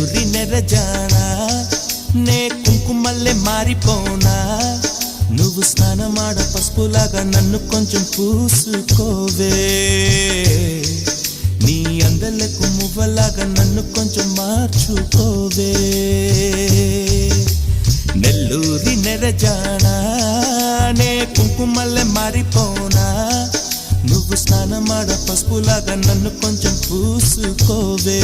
నెల్లూరి నెరజానా నే కుంకుమల్లే మారిపోనా నువ్వు స్నానమాడ పసుపులాగా నన్ను కొంచెం పూసుకోవే నీ అందలకు మువ్వలాగా నన్ను కొంచెం మార్చుకోవే నెల్లూరి నెరజానా నే కుంకుమల్లే మారిపోనా నువ్వు స్నానమాడ పసుపులాగా నన్ను కొంచెం పూసుకోవే